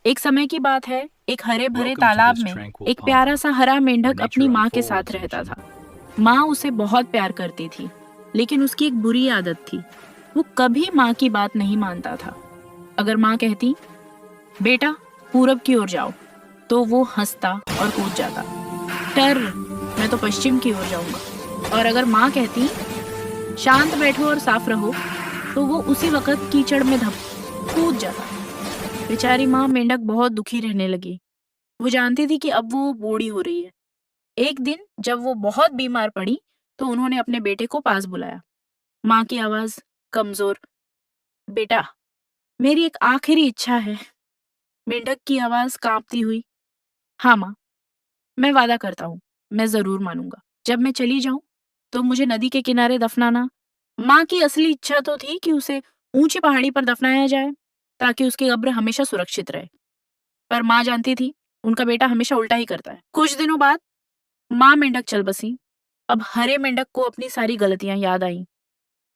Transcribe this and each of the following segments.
एक समय की बात है, एक हरे भरे तालाब में एक प्यारा सा हरा मेंढक अपनी माँ के साथ रहता था। माँ उसे बहुत प्यार करती थी, लेकिन उसकी एक बुरी आदत थी। वो कभी माँ की बात नहीं मानता था। अगर माँ कहती, बेटा पूरब की ओर जाओ, तो वो हंसता और कूद जाता। टर, मैं तो पश्चिम की ओर जाऊंगा। और अगर माँ कहती, शांत बैठो और साफ रहो, तो वो उसी वक्त कीचड़ में कूद जाता। बेचारी माँ मेंढक बहुत दुखी रहने लगी। वो जानती थी कि अब वो बूढ़ी हो रही है। एक दिन जब वो बहुत बीमार पड़ी, तो उन्होंने अपने बेटे को पास बुलाया। माँ की आवाज कमजोर, बेटा मेरी एक आखिरी इच्छा है। मेंढक की आवाज कांपती हुई, हाँ माँ, मैं वादा करता हूँ, मैं जरूर मानूंगा। जब मैं चली जाऊं तो मुझे नदी के किनारे दफनाना। माँ की असली इच्छा तो थी कि उसे ऊंची पहाड़ी पर दफनाया जाए, ताकि उसकी कब्र हमेशा सुरक्षित रहे। पर माँ जानती थी, उनका बेटा हमेशा उल्टा ही करता है। कुछ दिनों बाद माँ मेंढक चल बसी। अब हरे मेंढक को अपनी सारी गलतियां याद आईं।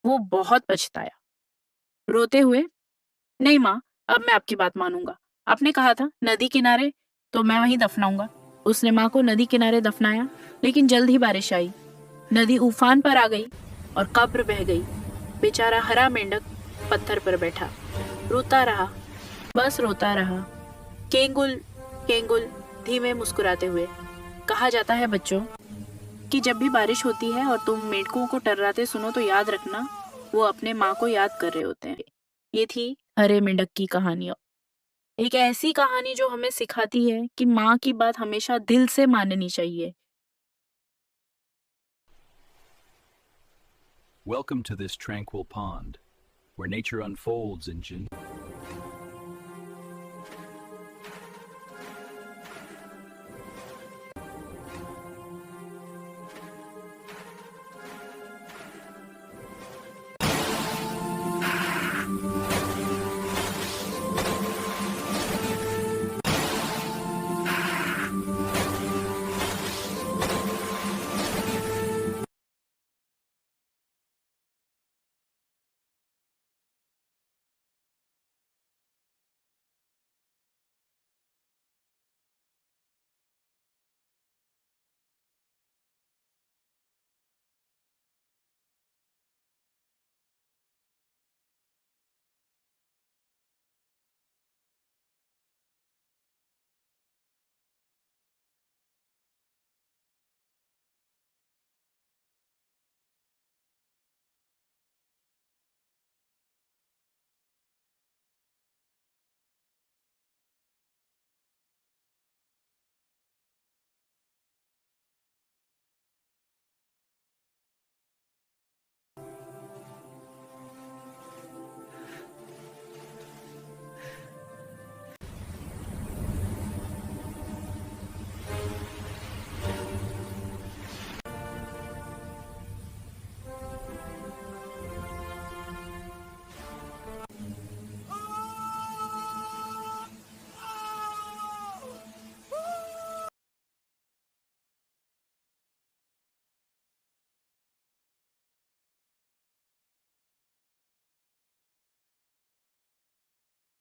वो बहुत पछताया, रोते हुए, नहीं माँ, अब मैं आपकी बात मानूंगा। आपने कहा था नदी किनारे, तो मैं वहीं दफनाऊंगा। उसने माँ को नदी किनारे दफनाया, लेकिन जल्द ही बारिश आई। नदी उफान पर आ गई और कब्र बह गई। बेचारा हरा मेंढक पत्थर पर बैठा रोता रहा, बस रोता रहा। केंगुल केंगुल, धीमे मुस्कुराते हुए। कहा जाता है बच्चों कि जब भी बारिश होती है और तुम मेंढकों को टर्राते सुनो, तो याद रखना वो अपने माँ को याद कर रहे होते हैं। ये थी हरे मेंढक की कहानी। एक ऐसी कहानी जो हमें सिखाती है कि माँ की बात हमेशा दिल से माननी चाहिए। Welcome to this tranquil pond, where nature unfolds in